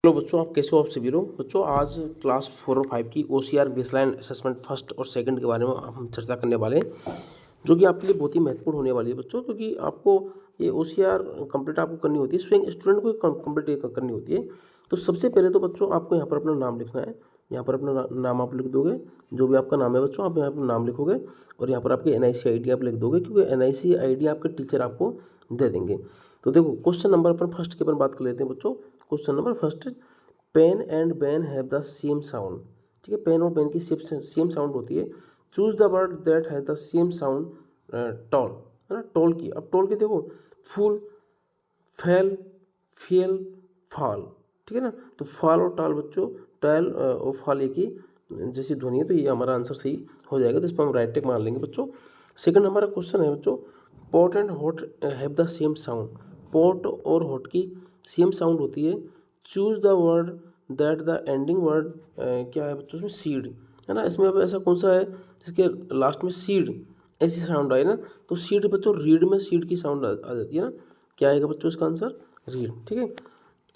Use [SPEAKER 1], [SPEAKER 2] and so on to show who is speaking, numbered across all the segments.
[SPEAKER 1] Hello बच्चों, आप कैसे हो? आप सभी लोग बच्चों, आज क्लास 4 और 5 की OCR बेसलाइन असेसमेंट फर्स्ट और सेकंड के बारे में हम चर्चा करने वाले हैं, जो कि आपके लिए बहुत ही महत्वपूर्ण होने वाली है बच्चों। क्योंकि आपको ये OCR कंप्लीट आपको करनी होती है, स्वयं स्टूडेंट को कंप्लीट करनी होती है। तो सबसे पहले तो बच्चों आपको यहाँ पर अपना नाम लिखना है। यहाँ पर अपना नाम आप लिख दोगे, जो भी आपका नाम है बच्चों, आप यहाँ पर नाम लिखोगे और यहाँ पर आपकी NIC ID आप लिख दोगे, क्योंकि NIC ID आपके टीचर आपको दे देंगे। तो देखो, क्वेश्चन नंबर अपन फर्स्ट की अपन बात कर लेते हैं बच्चों। Question number first, pen and ban have the same sound. ठीक है, पेन और बैन की सेम साउंड होती है। Choose the word that has the same sound. Tall है ना, टॉल की। अब टॉल की देखो, फुल, फैल, फेल, फाल। ठीक है ना, तो फाल और टाल बच्चों, टैल और फाल एक ही जैसी ध्वनि है, तो ये हमारा आंसर सही हो जाएगा। तो इस पर हम राइट टिक मान लेंगे बच्चों। सेकंड हमारा क्वेश्चन है बच्चों, pot and hot have the same sound. Pot और हॉट की सेम साउंड होती है। Choose the word that the ending word क्या है बच्चों, इसमें सीड है ना। इसमें अब ऐसा कौन सा है जिसके लास्ट में सीड ऐसी साउंड आए ना, तो सीड बच्चों, रीड में सीड की साउंड आ जाती है ना। क्या आएगा बच्चों इसका आंसर? रीड। ठीक है,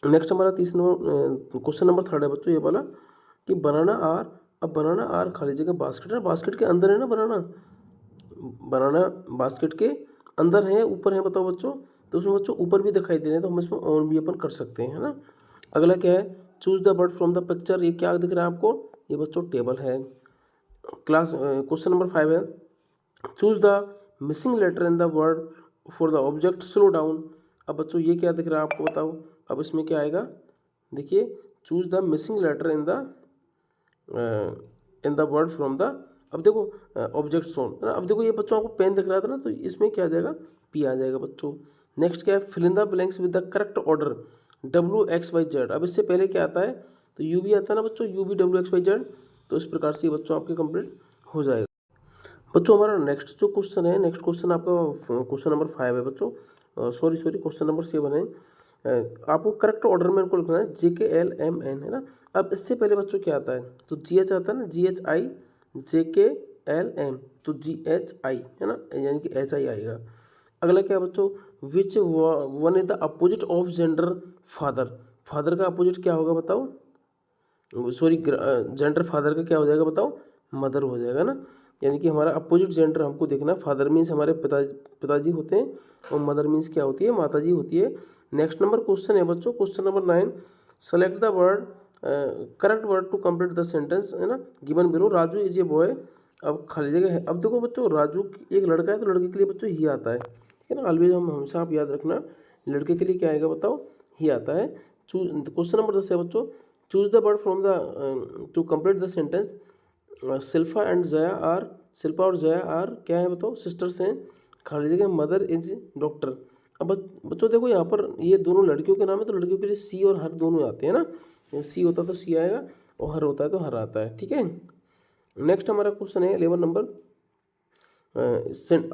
[SPEAKER 1] नेक्स्ट हमारा तीसरा नंबर क्वेश्चन नंबर थर्ड है बच्चों, ये वाला कि बनाना आर। अब बनाना आर खाली जगह बास्केट है, बास्केट के अंदर है ना बनाना। बनाना बास्केट के अंदर है, ऊपर है, बताओ बच्चों। तो उसमें बच्चों ऊपर भी दिखाई दे रहे हैं, तो हम इसमें ऑन भी अपन कर सकते हैं, है ना। अगला क्या है, choose the word from the picture. ये क्या दिख रहा है आपको? ये बच्चों टेबल है। क्लास क्वेश्चन नंबर 5 है, choose the missing letter in the word for the object slow down. अब बच्चों ये क्या दिख रहा है आपको, बताओ। अब इसमें क्या आएगा, देखिए, choose the missing letter in the word from the. अब देखो, ऑब्जेक्ट सोन है ना। अब देखो, ये बच्चों आपको पेन दिख रहा था ना, तो इसमें क्या आ जाएगा? पी आ जाएगा बच्चों। नेक्स्ट क्या है, fill in the blanks with the correct order WXYZ। अब इससे पहले क्या आता है, तो यू भी आता है ना बच्चों, यू भी WXYZ। तो इस प्रकार से बच्चों आपके कंप्लीट हो जाएगा। बच्चों हमारा नेक्स्ट जो क्वेश्चन है, नेक्स्ट क्वेश्चन आपका क्वेश्चन नंबर 5 है बच्चों। सॉरी क्वेश्चन नंबर 7 है। आपको करेक्ट ऑर्डर में इनको लिखना है, JKLMN है ना। अब इससे पहले बच्चों क्या आता है, तो GH आता है ना, GHI, JKLM, तो GHI है ना, यानी कि HI आएगा। अगला क्या है बच्चों, which one is the opposite of gender father. Father का अपोजिट क्या होगा बताओ? जेंडर फादर का क्या हो जाएगा बताओ? मदर हो जाएगा ना। यानी कि हमारा अपोजिट जेंडर हमको देखना है। फादर मीन्स हमारे पिताजी होते हैं, और मदर मीन्स क्या होती है? माताजी होती है। नेक्स्ट नंबर क्वेश्चन है बच्चों, question number 9, select the word correct word to complete the sentence, है ना, given below. Raju is a boy. अब खाली जगह है। अब देखो बच्चों, राजू एक लड़का है, तो लड़के के लिए बच्चों ही आता है ना। ऑलवेज हम हमेशा आप याद रखना, लड़के के लिए क्या आएगा बताओ? ही आता है। क्वेश्चन नंबर 10 है बच्चों, choose the word from the to complete the sentence. Shilpa and Jaya are, Shilpa और जया आर क्या है बताओ? सिस्टर्स हैं। खाली जगह मदर इज डॉक्टर। अब बच्चों देखो, यहाँ पर ये दोनों लड़कियों के नाम है, तो लड़कियों के लिए सी और हर दोनों आते हैं ना। सी होता है तो सी आएगा, और हर होता है तो हर आता है। ठीक है, नेक्स्ट हमारा क्वेश्चन है 11 नंबर,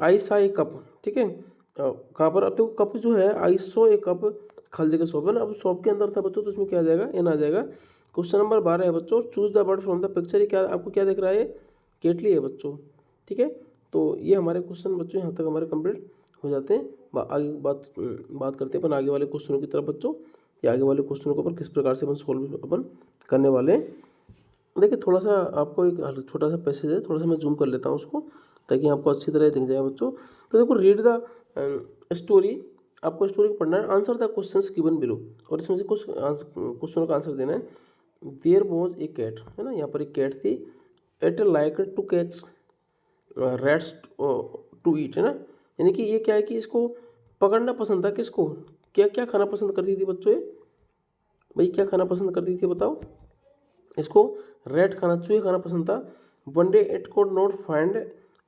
[SPEAKER 1] आई सा ए कप। ठीक है, कहाँ पर? अब देखो, कप जो है, आई सो ए कप, खाली जगह शॉप है ना। अब शॉप के अंदर था बच्चों, तो इसमें क्या आ जाएगा? एन आ जाएगा। क्वेश्चन नंबर 12 है बच्चों, choose the word from the picture. ये क्या आपको क्या दिख रहा है? केटली है बच्चों। ठीक है, तो ये हमारे क्वेश्चन बच्चों यहाँ तक हमारे कंप्लीट हो जाते हैं। आगे बात करते हैं अपन आगे वाले क्वेश्चनों की तरफ बच्चों, कि आगे वाले क्वेश्चनों को अपन किस प्रकार से अपन सोल्व अपन करने वाले हैं। देखिए, थोड़ा सा आपको एक छोटा सा पैसेज है, थोड़ा सा मैं जूम कर लेता हूँ उसको, ताकि आपको अच्छी तरह दिख जाए बच्चों। तो देखो, रीड द स्टोरी। आपको स्टोरी पढ़ना है, answer the questions given below, और इसमें से कुछ क्वेश्चनों का आंसर देना है। देयर वॉज ए कैट, है ना, यहाँ पर एक कैट थी। It like to catch rats to eat, है ना। यानी कि ये क्या है, कि इसको पकड़ना पसंद था। किसको? क्या क्या खाना पसंद करती थी बच्चों ये? भाई क्या खाना पसंद करती थी बताओ? इसको रैट खाना, चूहे खाना पसंद था। One day it could not find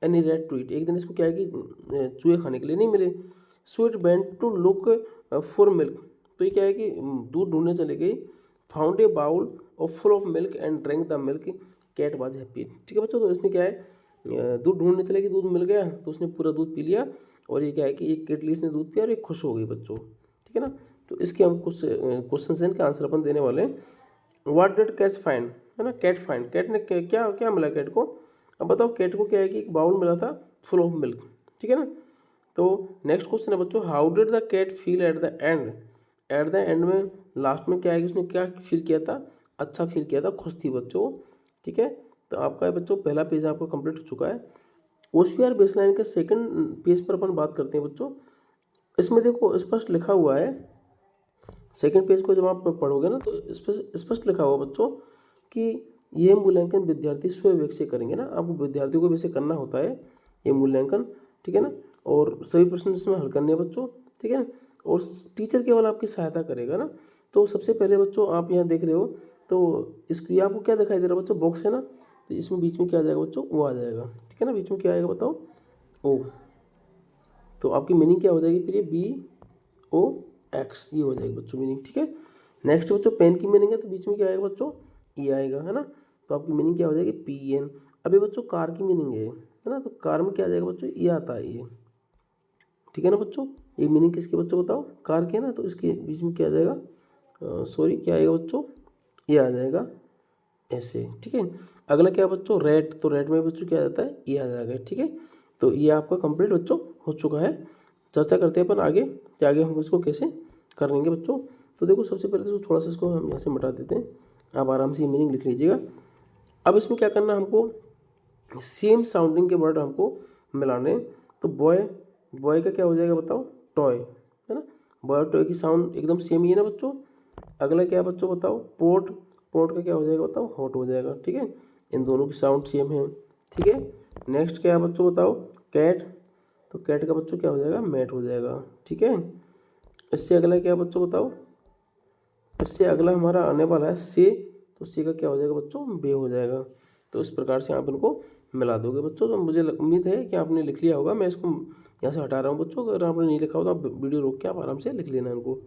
[SPEAKER 1] any rat to eat. एक दिन इसको क्या है कि चूहे खाने के लिए नहीं मिले। So it went to look for milk. तो ये क्या है कि दूध ढूंढने चले गई। Found a bowl of full of milk and drank the milk. Cat was happy. ठीक है बच्चों, तो इसमें क्या है, दूध ढूंढने चले गई, दूध मिल गया, तो उसने पूरा दूध पी लिया। और ये क्या है कि एक केटली इसने दूध पिया और एक खुश हो गई बच्चों। ठीक है ना, तो इसके हम कुछ क्वेश्चन हैं, इनका आंसर अपन देने वाले हैं। व्हाट डिड कैट फाइंड, है ना, कैट फाइंड, कैट ने क्या क्या मिला कैट को? अब बताओ, कैट को क्या है कि एक बाउल मिला था फुल ऑफ मिल्क। ठीक है ना। तो नेक्स्ट क्वेश्चन है बच्चों, how did the cat feel at the end at the end में लास्ट में क्या है कि उसने क्या फील किया था, अच्छा फील किया था, खुश थी बच्चों। ठीक है, तो आपका बच्चों पहला पेज आपका कंप्लीट हो चुका है। OCR बेसलाइन के सेकंड पेज पर अपन बात करते हैं बच्चों। इसमें देखो स्पष्ट लिखा हुआ है, सेकंड पेज को जब आप पढ़ोगे ना तो स्पष्ट लिखा हुआ बच्चों कि ये मूल्यांकन विद्यार्थी स्वविवेक से करेंगे ना, आपको विद्यार्थियों को वैसे करना होता है ये मूल्यांकन। ठीक है ना, और सभी प्रश्न इसमें हल करने हैं बच्चों। ठीक है ना, और टीचर केवल आपकी सहायता करेगा ना। तो सबसे पहले बच्चों आप यहाँ देख रहे हो तो इसकी आपको क्या दिखाई दे रहा है बच्चों, बॉक्स है ना, तो इसमें बीच में क्या आ जाएगा बच्चों, वो आ जाएगा। ठीक है ना, बीच में क्या आएगा बताओ, ओ। तो आपकी मीनिंग क्या हो जाएगी फिर, ये BOX ये हो जाएगी बच्चों मीनिंग। ठीक है, नेक्स्ट बच्चों पेन की मीनिंग है तो बीच में क्या आएगा बच्चों, E आएगा, है ना। तो आपकी मीनिंग क्या हो जाएगी, PN। अभी बच्चों कार की मीनिंग है ना, तो कार में क्या आ जाएगा बच्चों, E आता है ये। ठीक है ना बच्चों, ये मीनिंग किसके बच्चों बताओ, कार के ना, तो इसके बीच में क्या आ जाएगा, सॉरी क्या आएगा बच्चों, ये आ जाएगा ऐसे। ठीक है, अगला क्या बच्चों, रेड, तो रेड में बच्चों क्या आ जाता है, ये आ जाएगा। ठीक है, तो ये आपका कंप्लीट बच्चों हो चुका है। चर्चा करते हैं अपन आगे कि आगे हम इसको कैसे कर लेंगे बच्चों। तो देखो सबसे पहले तो थोड़ा सा इसको हम यहाँ से मिटा देते हैं, आप आराम से ये मीनिंग लिख लीजिएगा। अब इसमें क्या करना है हमको, सेम साउंडिंग के वर्ड हमको मिलाने हैं। तो बॉय, बॉय का क्या हो जाएगा बताओ, टॉय, है ना। बॉय और टॉय की साउंड एकदम सेम ही है ना बच्चों। अगला क्या है बच्चों बताओ, पोर्ट, पोर्ट का क्या हो जाएगा बताओ, हॉट हो जाएगा। ठीक है, इन दोनों की साउंड सेम है। ठीक है, नेक्स्ट क्या है बच्चों बताओ, कैट, तो कैट का बच्चों क्या हो जाएगा, मैट हो जाएगा। ठीक है, इससे अगला क्या है बच्चों बताओ, इससे अगला हमारा आने वाला है से, तो से का क्या हो जाएगा बच्चों, बे हो जाएगा। तो इस प्रकार से आप इनको मिला दोगे बच्चों। तो मुझे उम्मीद है कि आपने लिख लिया होगा, मैं इसको यहाँ से हटा रहा हूँ बच्चों। अगर आपने नहीं लिखा हो तो आप वीडियो रोक के आप आराम से लिख लेना इनको।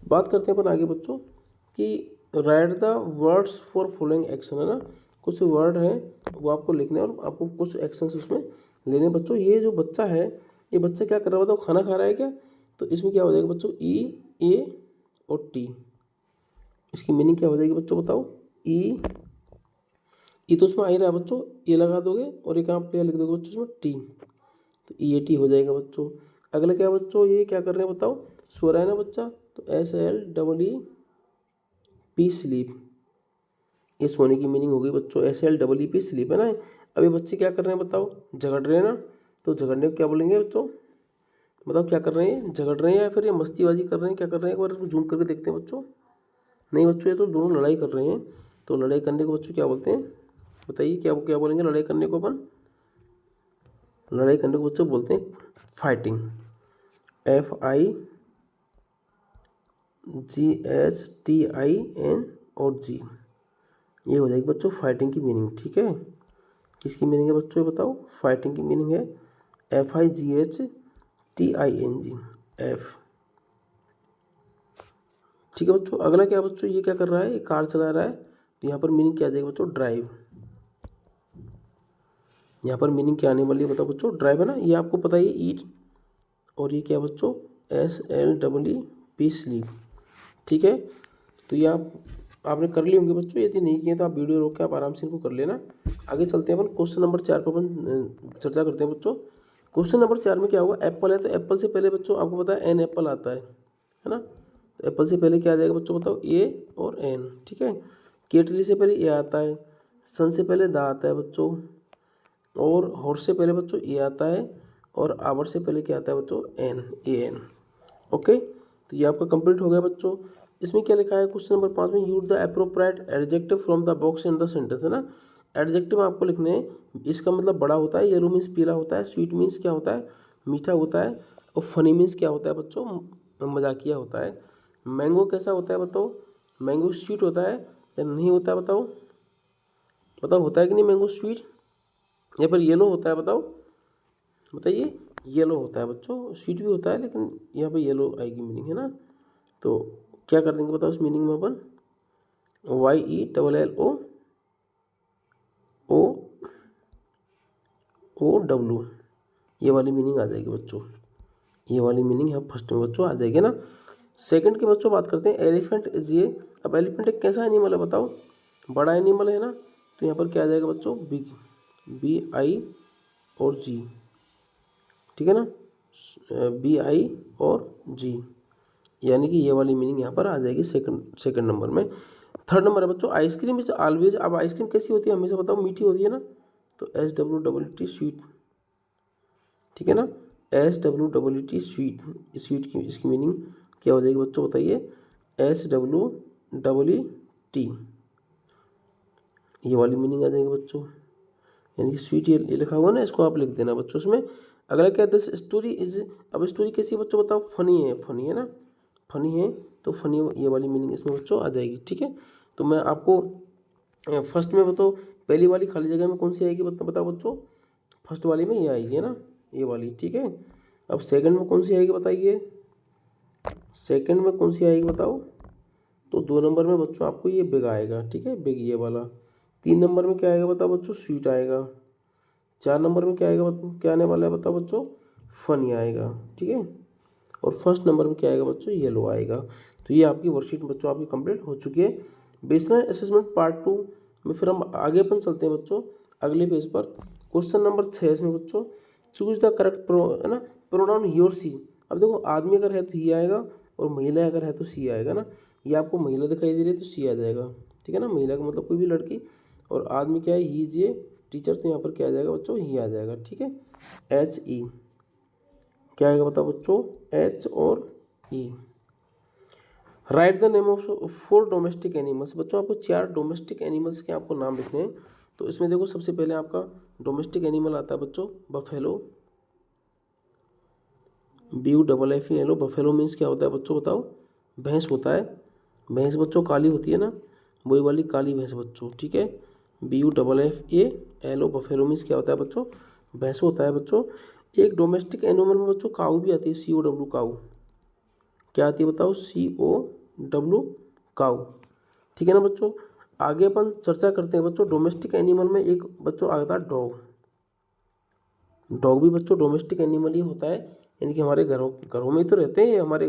[SPEAKER 1] बात करते हैं अपन आगे बच्चों कि right the words for following action, है ना। कुछ वर्ड हैं वो आपको लिखने और आपको कुछ एक्शन उसमें लेने बच्चों। ये जो बच्चा है, ये बच्चा क्या कर रहा है बताओ, खाना खा रहा है क्या, तो इसमें क्या हो जाएगा बच्चों, E, A और T। इसकी मीनिंग क्या हो जाएगी बच्चों बताओ, ई तो उसमें आ ही रहा है बच्चों, ये लगा दोगे और एक आप क्या लिख दोगे बच्चों उसमें टी, तो EAT हो जाएगा बच्चों। अगला क्या बच्चों, ये क्या कर रहे हैं बताओ, सो रहा है ना बच्चा, तो SLEEP स्लीप, ये सोने की मीनिंग हो गई बच्चों, SLEEP स्लीप, है ना। अभी बच्चे क्या कर रहे हैं बताओ, झगड़ रहे हैं ना, तो झगड़ने को क्या बोलेंगे बच्चों बताओ, क्या कर रहे हैं, झगड़ रहे हैं या फिर ये मस्तीबाजी कर रहे हैं, क्या कर रहे हैं, एक बार जूम करके देखते हैं बच्चों। नहीं बच्चों, ये तो दोनों लड़ाई कर रहे हैं। तो लड़ाई करने को बच्चों क्या बोलते हैं, बताइए क्या क्या बोलेंगे लड़ाई करने को अपन, लड़ाई करने को बच्चों बोलते हैं फाइटिंग, FIGHTIN और G, ये हो जाएगी बच्चों फाइटिंग की मीनिंग। ठीक है, किसकी मीनिंग है बच्चों ये बताओ, फाइटिंग की मीनिंग है FIGHTING, एफ। ठीक है बच्चों, अगला क्या बच्चों, ये क्या कर रहा है, ये कार चला रहा है, तो यहाँ पर मीनिंग क्या आ जाएगी बच्चों, ड्राइव। यहाँ पर मीनिंग क्या आने वाली है बताओ बच्चों, ड्राइव, है ना। ये आपको पता ही है, ईट, और ये क्या बच्चों, SLEEP स्लीप। ठीक है, तो ये आपने कर लिए होंगे बच्चों, यदि नहीं किए तो आप वीडियो रोक के आप आराम से इनको कर लेना। आगे चलते हैं अपन क्वेश्चन नंबर 4 पर अपन चर्चा करते हैं बच्चों। क्वेश्चन नंबर 4 में क्या होगा, एप्पल है, तो एप्पल से पहले बच्चों आपको पता है एन एप्पल आता है ना। तो एप्पल से पहले क्या आ जाएगा बच्चों बताओ, ए और एन। ठीक है, केटली से पहले ए आता है, सन से पहले दा आता है बच्चों, और हॉर्स से पहले बच्चों ए आता है, और आवर से पहले क्या आता है बच्चों, AN। ओके, तो ये आपका कंप्लीट हो गया बच्चों। इसमें क्या लिखा है क्वेश्चन नंबर 5 में, use the appropriate adjective from the box in the sentence, है ना। एडजेक्टिव आपको लिखने हैं, इसका मतलब बड़ा होता है, येलो मीन्स पीला होता है, स्वीट मीन्स क्या होता है, मीठा होता है, और फनी मीन्स क्या होता है बच्चों, मजाकिया होता है। मैंगो कैसा होता है बताओ, मैंगो स्वीट होता है या नहीं होता है बताओ, बताओ होता है कि नहीं मैंगो स्वीट, या फिर येलो होता है बताओ, बताइए। येलो होता है बच्चों, स्वीट भी होता है लेकिन यहाँ पे येलो आएगी मीनिंग, है ना। तो क्या कर देंगे बताओ उस मीनिंग में अपन, YELLOW ये वाली मीनिंग आ जाएगी बच्चों, ये वाली मीनिंग यहाँ फर्स्ट में बच्चों आ जाएगी ना। सेकंड की बच्चों बात करते हैं, एलिफेंट इज ये। अब एलिफेंट एक कैसा एनिमल है बताओ, बड़ा एनिमल है ना, तो यहाँ पर क्या आ जाएगा बच्चों, बिग, BI और G। ठीक है ना, BI और G, यानी कि ये वाली मीनिंग यहाँ पर आ जाएगी सेकंड नंबर में। थर्ड नंबर है बच्चों, आइसक्रीम इज ऑलवेज। अब आइसक्रीम कैसी होती है हमेशा बताओ, मीठी होती है ना, तो SWEET स्वीट, ठीक है ना, SWEET स्वीट, स्वीट की इसकी मीनिंग क्या हो जाएगी बच्चों बताइए, SWEET, ये वाली मीनिंग आ जाएगी बच्चों, यानी कि स्वीट ये लिखा हुआ ना, इसको आप लिख देना बच्चों इसमें। अगला क्या है, स्टोरी इज। अब स्टोरी कैसी है बच्चों बताओ, फनी है, फनी है ना, फनी है, तो फनी ये वाली मीनिंग इसमें बच्चों आ जाएगी, ठीक है। तो मैं आपको फर्स्ट में बताओ, पहली वाली खाली जगह में कौन सी आएगी बताओ बच्चों, फर्स्ट वाली में ये आएगी है ना, ये वाली, ठीक है। अब सेकंड में कौन सी आएगी बताइए, सेकंड में कौन सी आएगी बताओ, तो 2 नंबर में बच्चों आपको ये बिग आएगा, ठीक है, बिग ये वाला। 3 नंबर में क्या आएगा बताओ बच्चों, स्वीट आएगा। 4 नंबर में क्या आएगा, क्या आने वाला है बताओ बच्चों, फनी आएगा, ठीक है। और फर्स्ट नंबर में क्या आएगा बच्चों, येलो आएगा। तो ये आपकी वर्कशीट बच्चों आपकी कंप्लीट हो चुकी है। बेसलाइन असेसमेंट पार्ट 2 में फिर हम आगे अपन चलते हैं बच्चों अगले पेज पर। क्वेश्चन नंबर 6 इसमें बच्चों, चूज द करेक्ट है ना, प्रोनाउन ही और सी। अब देखो आदमी अगर है तो ही आएगा, और महिला अगर है तो सी आएगा ना। ये आपको महिला दिखाई दे रही है तो सी आ जाएगा, ठीक है ना, महिला का मतलब कोई भी लड़की, और आदमी क्या है, ही जे टीचर, तो यहाँ पर क्या आ जाएगा बच्चों, ही आ जाएगा, ठीक है। HE क्या आएगा बताओ बच्चों, H और E। Right the name of 4 domestic animals. बच्चों आपको 4 डोमेस्टिक एनिमल्स के आपको नाम लिखने हैं। तो इसमें देखो सबसे पहले आपका डोमेस्टिक एनिमल आता है बच्चों बफेलो, BUFFALO। बफेलो मीन्स क्या होता है बच्चों बताओ, भैंस होता है। भैंस बच्चों काली होती है ना, वही वाली काली भैंस बच्चों, ठीक है। BUFFALO, बफेलो मीन्स क्या होता है बच्चों, भैंस होता है बच्चों। एक डोमेस्टिक एनिमल में बच्चों काऊ भी आती है, COW काऊ। क्या आती है बताओ, COW काऊ, ठीक है ना बच्चों। आगे अपन चर्चा करते हैं बच्चों, डोमेस्टिक एनिमल में एक बच्चों आता है डॉग। डॉग भी बच्चों डोमेस्टिक एनिमल ही होता है, यानी कि हमारे घरों में ही तो रहते हैं, हमारे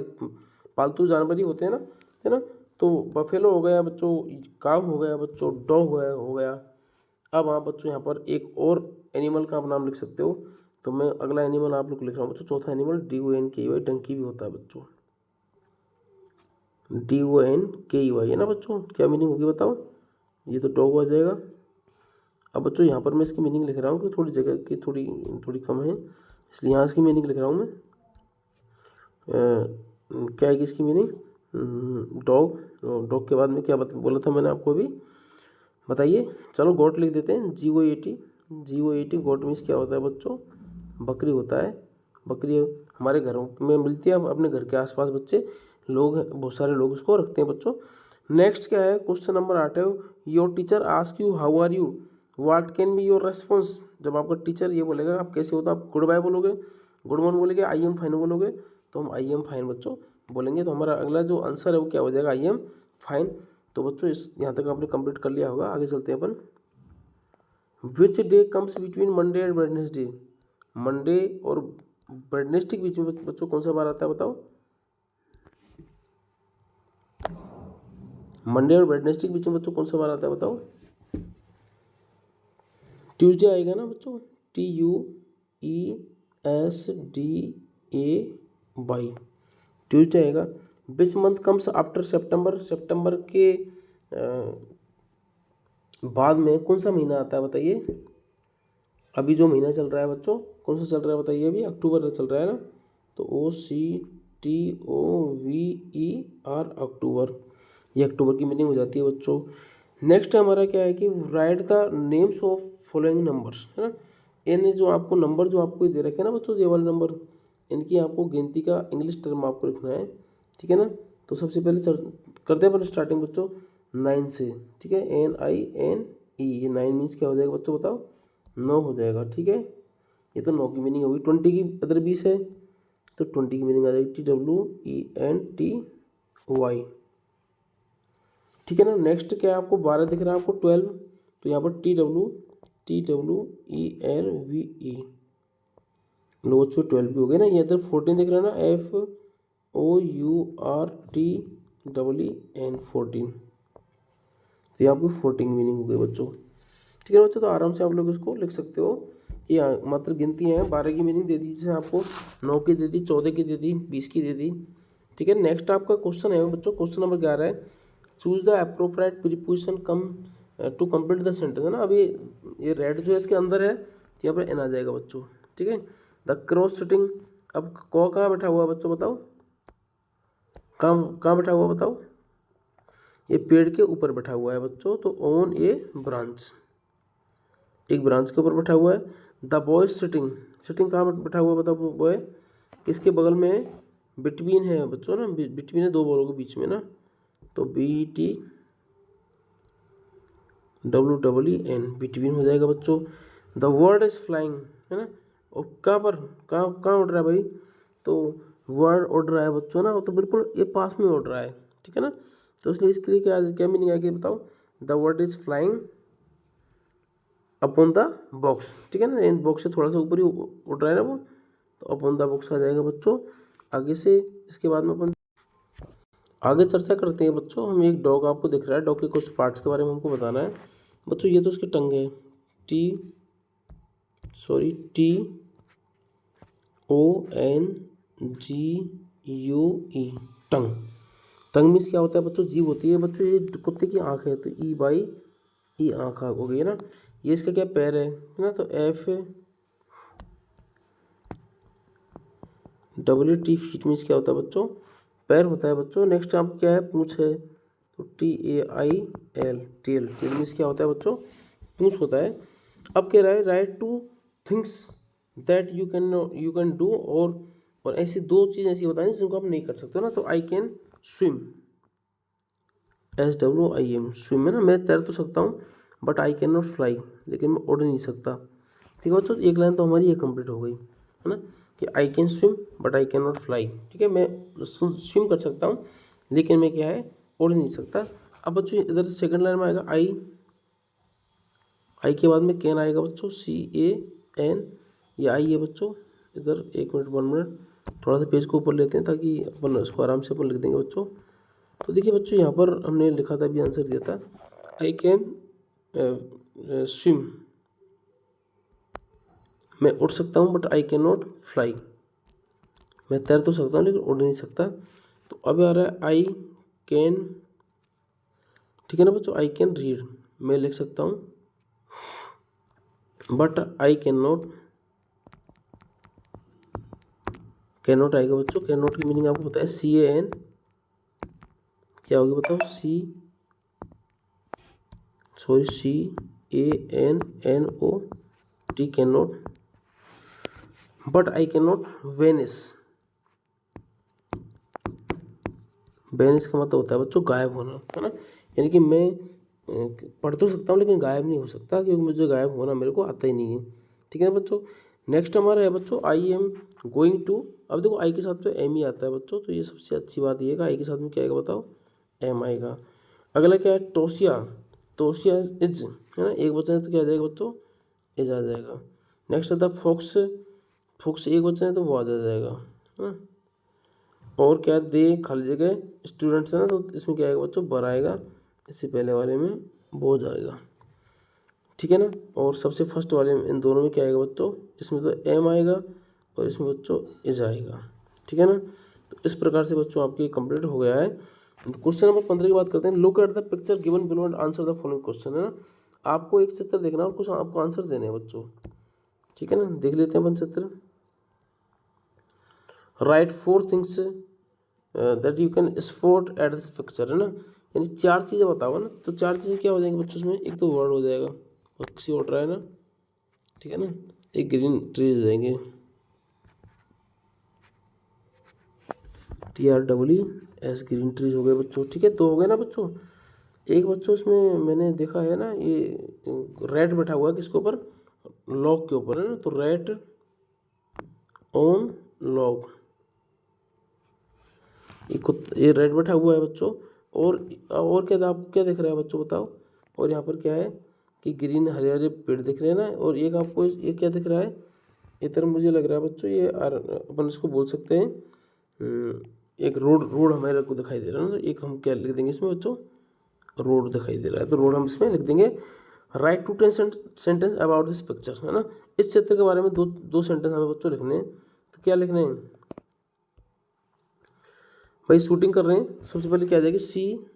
[SPEAKER 1] पालतू जानवर ही होते हैं ना, है ना। तो बफेलो हो गया बच्चों, काव हो गया बच्चों, डॉग हो गया। अब आप बच्चों यहाँ पर एक और एनिमल का आप नाम लिख सकते हो। तो मैं अगला एनिमल आप लोग लिख रहा हूँ बच्चों, चौथा एनिमल DONKEY, डंकी भी होता है बच्चों, DONKEY है ना बच्चों। क्या मीनिंग होगी बताओ, ये तो डॉग हो जाएगा। अब बच्चों यहाँ पर मैं इसकी मीनिंग लिख रहा हूँ कि थोड़ी जगह की थोड़ी कम है, इसलिए यहाँ इसकी मीनिंग लिख रहा हूँ मैं। क्या है कि इसकी मीनिंग, डॉग के बाद में क्या बोला था मैंने आपको अभी, बताइए। चलो गोट लिख देते हैं, GOAT। गोट मीन्स क्या होता है बच्चों, बकरी होता है। बकरी हमारे घरों में मिलती है, अपने घर के आसपास बच्चे लोग हैं, बहुत सारे लोग इसको रखते हैं बच्चों। नेक्स्ट क्या है, क्वेश्चन नंबर 8 है, your teacher ask you how are you, what can be your response. जब आपका टीचर ये बोलेगा आप कैसे हो, तो आप गुड बाय बोलोगे, गुड मॉर्निंग बोलेंगे, आई एम फाइन बोलोगे, तो हम आई एम फाइन बच्चों बोलेंगे। तो हमारा अगला जो आंसर है वो क्या हो जाएगा, आई एम फाइन। तो बच्चों इस यहाँ तक आपने कंप्लीट कर लिया होगा, आगे चलते हैं अपन। Which day comes between Monday and Wednesday. Monday और वेडनेसडे के बीच में बच्चों कौन सा बार आता है बताओ, मंडे और वेडनेसडे के बीच में बच्चों कौन सा बार आता है बताओ, ट्यूसडे आएगा ना बच्चों, TUESDAY, ट्यूसडे आएगा। Which month comes after September, सितंबर के बाद में कौन सा महीना आता है बताइए। अभी जो महीना चल रहा है बच्चों कौन सा चल रहा है बताइए, अभी अक्टूबर चल रहा है ना, तो OCTOVER अक्टूबर, ये अक्टूबर की मीनिंग हो जाती है बच्चों। नेक्स्ट हमारा क्या है कि right the names of following numbers, है ना। इन जो आपको नंबर जो आपको दे रखे हैं ना बच्चों, ये वाले नंबर, इनकी आपको गिनती का इंग्लिश टर्म आपको लिखना है, ठीक है ना। तो सबसे पहले करते हैं अपन स्टार्टिंग बच्चों 9 से, ठीक है, NINE। ये 9 मीन्स क्या हो जाएगा बच्चों बताओ, 9 हो जाएगा, ठीक है। ये तो 9 की मीनिंग होगी। 20 की अदर 20 है, तो 20 की मीनिंग आ जाएगी TWENTY, ठीक है ना। नेक्स्ट क्या है, आपको 12 दिख रहा है, आपको 12, तो यहाँ पर TWELVE, लो बच्चों 12 भी हो गए ना। ये इधर 14 दिख रहा है ना, FOURTEEN, 14, तो ये आपकी 14 मीनिंग हो गई बच्चों, ठीक है बच्चों। तो आराम से आप लोग इसको लिख सकते हो कि मात्र गिनती है। 12 की मीनिंग दे दी, जैसे आपको 9 की दे दी, 14 की दे दी, 20 की दे दी, ठीक है। नेक्स्ट आपका क्वेश्चन है बच्चों, क्वेश्चन नंबर 11 है, choose the appropriate preposition come to complete the sentence, है ना। अभी ये रेड जो है इसके अंदर है, तो यहाँ पर एन आ जाएगा बच्चों, ठीक है। द क्रॉस सिटिंग, अब कौ कहाँ बैठा हुआ है बच्चों बताओ, कहाँ कहाँ बैठा हुआ बताओ, ये पेड़ के ऊपर बैठा हुआ है बच्चों, तो ऑन ए ब्रांच, एक ब्रांच के ऊपर बैठा हुआ है। द बॉय सिटिंग, सिटिंग कहाँ बैठा हुआ है बताओ, बॉय किसके बगल में है, बिटवीन है बच्चों ना, बिटवीन है दो बॉलों के बीच में ना, तो BTWEEN बिटवीन हो जाएगा बच्चों। द वर्ड इज फ्लाइंग, है ना, और कहाँ पर, कहाँ कहाँ उड़ रहा है भाई, तो वर्ड उड़ रहा है बच्चों ना, तो बिल्कुल ये पास में उड़ रहा है, ठीक है ना। तो इसलिए इसके लिए क्या क्या मीनिंग आएगी बताओ, the word is flying upon the box, ठीक है ना, इन बॉक्स से थोड़ा सा ऊपर ही उड़ रहा है ना वो, तो अपॉन द बॉक्स आ जाएगा बच्चों। आगे से इसके बाद में अपन आगे चर्चा करते हैं बच्चों। हम एक डॉग आपको दिख रहा है, डॉग के कुछ पार्ट्स के बारे में हमको बताना है बच्चों। ये तो उसकी टंग है, TONGUE, टंग। टंग मीन्स क्या होता है बच्चों, जीभ होती है बच्चों। ये कुत्ते की आँख है, तो E आँख हो गई है ना। ये इसका क्या पैर है ना, तो FWT, फीट मीन्स क्या होता है बच्चों, पैर होता है बच्चों। नेक्स्ट आप क्या है, पूँछ है, तो TAIL, टेल, टेल मीन्स क्या होता है बच्चों, पूँछ होता है। अब कह रहा है right two things that you can do, और ऐसी दो चीज़ ऐसी बताएं जिनको आप नहीं कर सकते हो ना, तो I can swim, SWIM, swim है ना, मैं तैर तो सकता हूँ, but I can not fly, लेकिन मैं उड़ नहीं सकता, ठीक है बच्चों। एक लाइन तो हमारी ये कंप्लीट हो गई है ना, कि I can swim but I can not fly, ठीक है, मैं स्विम कर सकता हूँ लेकिन मैं क्या है, उड़ नहीं सकता। अब बच्चों इधर सेकंड लाइन में आएगा आई के बाद में कैन आएगा बच्चों, CAN, ये आई है बच्चों। इधर 1 मिनट 1 मिनट, थोड़ा सा पेज को ऊपर लेते हैं ताकि अपन इसको आराम से अपन लिख देंगे बच्चों। तो देखिए बच्चों, यहाँ पर हमने लिखा था, अभी आंसर दिया था, आई कैन स्विम, मैं उड़ सकता हूँ, but I can not fly, मैं तैर तो सकता हूँ लेकिन उड़ नहीं सकता। तो अब आ रहा है आई कैन, ठीक है ना बच्चों, आई कैन रीड, मैं लिख सकता हूँ, बट आई कैन नॉट आएगा बच्चों। कैन नॉट की मीनिंग आपको पता है, CAN क्या होगी बताओ, CANNOT, can not, but I can not Venice, Venice का मतलब होता है बच्चों गायब होना, है ना। यानी कि मैं पढ़ तो सकता हूँ लेकिन गायब नहीं हो सकता, क्योंकि मुझे गायब होना मेरे को आता ही नहीं है, ठीक है ना बच्चों। नेक्स्ट हमारा है बच्चों, आई एम गोइंग टू, अब देखो आई के साथ तो एम ही आता है बच्चों, तो ये सबसे अच्छी बात ये है, आई के साथ में क्या आएगा बताओ, एम आएगा। अगला क्या है, टोसिया इज, है ना, एक वचन है तो क्या आ जाएगा बच्चों, इज आ जाएगा। नेक्स्ट आता है फुक्स एक वचन है तो वो आ जाएगा, है ना। और क्या, दे खाली जगह स्टूडेंट्स है ना, तो इसमें क्या आएगा बच्चों, बर आएगा, इससे पहले वाले में बोझ आएगा, ठीक है ना। और सबसे फर्स्ट वाले में, इन दोनों में क्या आएगा बच्चों, इसमें तो एम आएगा और इसमें बच्चों इज आएगा, ठीक है ना। तो इस प्रकार से बच्चों आपकी कंप्लीट हो गया है। क्वेश्चन नंबर 15 की बात करते हैं। Look at the picture given below and answer the following question, है ना। आपको एक चित्र देखना है और कुछ आपको आंसर देने हैं बच्चों, ठीक है ना। देख लेते हैं अपन चित्र। Right 4 things that you can spot at this picture, है ना, यानी 4 चीज़ें बताओ ना, तो 4 चीज़ें क्या हो जाएंगी बच्चों इसमें, एक तो वर्ड हो जाएगा, पक्षी उड़ रहा है ना, ठीक है ना, एक ग्रीन ट्रीज हो जाएंगे, TREES, ग्रीन ट्रीज हो गए बच्चों, ठीक है, 2 हो गए ना बच्चों। एक बच्चों इसमें मैंने देखा है ना, ये रेड बैठा हुआ है किसके ऊपर, लॉग के ऊपर, है ना, तो रेड ऑन लॉग, ये रेड बैठा हुआ है बच्चों। और क्या आपको क्या दिख रहा है बच्चों बताओ, और यहाँ पर क्या है कि ग्रीन हरे हरे पेड़ दिख रहे हैं ना, और एक आपको ये क्या दिख रहा है, इधर मुझे लग रहा है बच्चों, ये अपन इसको बोल सकते हैं, एक रोड हमारे को दिखाई दे रहा है ना, एक हम क्या लिख देंगे इसमें बच्चों, रोड दिखाई दे रहा है, तो रोड हम इसमें लिख देंगे। Write to 10 sentence about this picture, है ना, इस चित्र के बारे में दो सेंटेंस हमें बच्चों लिखने हैं, तो क्या लिखने हैं, भाई शूटिंग कर रहे हैं, सबसे पहले क्या आ जाएगी, सी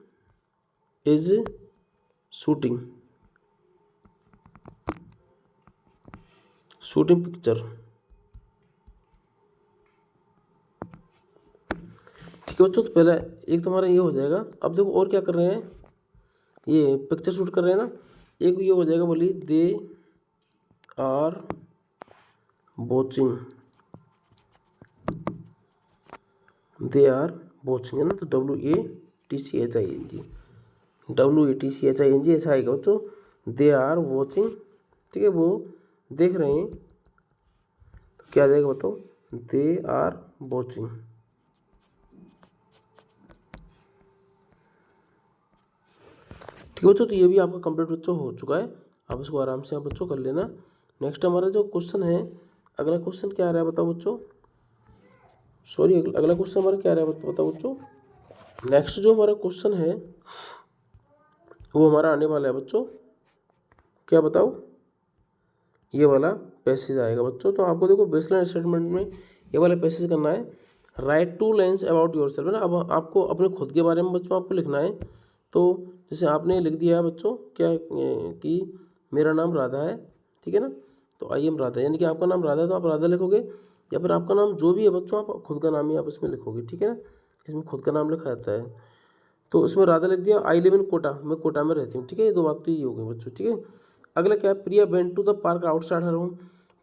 [SPEAKER 1] इज शूटिंग, शूटिंग पिक्चर। ठीक है बच्चों, तो पहले एक तुम्हारा ये हो जाएगा। अब देखो और क्या कर रहे हैं, ये पिक्चर शूट कर रहे हैं ना, एक ये हो जाएगा, बोली they are watching, they are watching है ना, तो WATCHING, WATCHING ऐसा आएगा बच्चों, दे आर वॉचिंग। ठीक है, वो देख रहे हैं, तो क्या आ जाएगा बताओ, दे आर वॉचिंग। ठीक है बच्चों, तो ये भी आपका कंप्लीट बच्चों हो चुका है। आप इसको आराम से आप बच्चों कर लेना। नेक्स्ट हमारा जो क्वेश्चन है, अगला क्वेश्चन क्या आ रहा है बताओ बच्चों, सॉरी अगला क्वेश्चन हमारा क्या आ रहा है बताओ बच्चों। नेक्स्ट जो हमारा क्वेश्चन है वो हमारा आने वाला है बच्चों, क्या बताओ, ये वाला पैसेज आएगा बच्चों। तो आपको देखो बेसलाइन स्टेटमेंट में ये वाला पैसेज करना है, right 2 lines about your self है ना। अब आपको अपने खुद के बारे में बच्चों आपको लिखना है। तो जैसे आपने लिख दिया है बच्चों क्या कि मेरा नाम राधा है, ठीक है ना, तो आई एम राधा, यानी कि आपका नाम राधा है तो आप राधा लिखोगे, या फिर आपका नाम जो भी है बच्चों आप खुद का नाम ही आप इसमें लिखोगे, ठीक है ना, इसमें खुद का नाम लिखा जाता है। तो उसमें राधा लिख दिया, आई लिव इन कोटा, मैं कोटा में रहती हूँ, ठीक है, ये 2 बात तो ये हो गई बच्चों, ठीक है। अगला क्या है, Priya went to the park outside her home,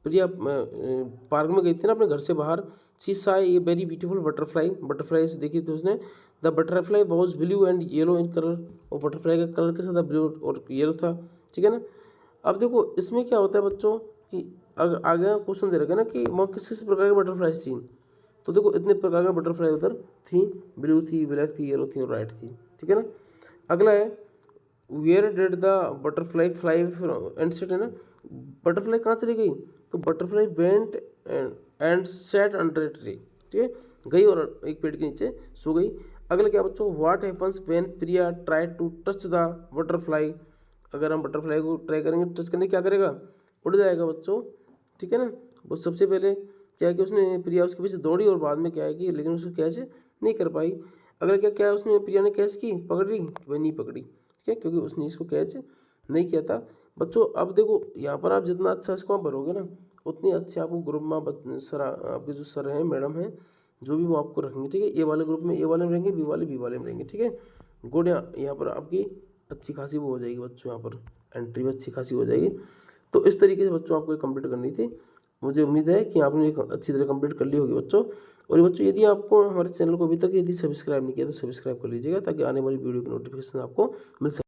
[SPEAKER 1] Priya park में गई थी ना अपने घर से बाहर, she saw a very beautiful butterfly, butterfly से देखी थी उसने, the butterfly was blue and yellow in colour, और बटरफ्लाई का कलर कैसा था, ब्लू और येलो था, ठीक है ना। अब देखो इसमें क्या होता है बच्चों कि आगे क्वेश्चन दे रखा है ना कि वहाँ किस प्रकार की बटरफ्लाई थी, तो देखो इतने प्रकार का बटरफ्लाई उधर थी, ब्लू थी, ब्लैक थी, येलो थी और वाइट थी, ठीक है ना। अगला है where did the butterfly fly and sat है ना, बटरफ्लाई कहाँ चली गई, तो butterfly went and sat under a tree, ठीक है, गई और एक पेड़ के नीचे सो गई। अगला क्या बच्चों, what happens when Priya try to touch the butterfly, अगर हम बटरफ्लाई को ट्राई करेंगे टच करने क्या करेगा, उड़ जाएगा बच्चों, ठीक है ना। वो सबसे पहले क्या है कि उसने प्रिया उसके पीछे दौड़ी और बाद में क्या है कि लेकिन उसको कैच नहीं कर पाई। अगर क्या क्या उसने प्रिया ने कैच की, पकड़ ली, वह नहीं पकड़ी, ठीक है, क्योंकि उसने इसको कैच नहीं किया था बच्चों। अब देखो यहाँ पर आप जितना अच्छा इसको आप भरोगे ना, उतनी अच्छे आपको ग्रुप में सर आपके जो सर हैं मैडम हैं जो भी वो आपको रखेंगे, ठीक है। ए वाले ग्रुप में ए वाले में रहेंगे, बी वाले में रहेंगे, ठीक है। गुड, यहाँ पर आपकी अच्छी खासी वो हो जाएगी बच्चों, यहाँ पर एंट्री भी अच्छी खासी हो जाएगी। तो इस तरीके से बच्चों आपको कंप्लीट करनी थी। मुझे उम्मीद है कि आपने एक अच्छी तरह कंप्लीट कर ली होगी बच्चों। और बच्चों यदि आपको हमारे चैनल को अभी तक यदि सब्सक्राइब नहीं किया तो सब्सक्राइब कर लीजिएगा, ताकि आने वाली वीडियो की नोटिफिकेशन आपको मिल सके।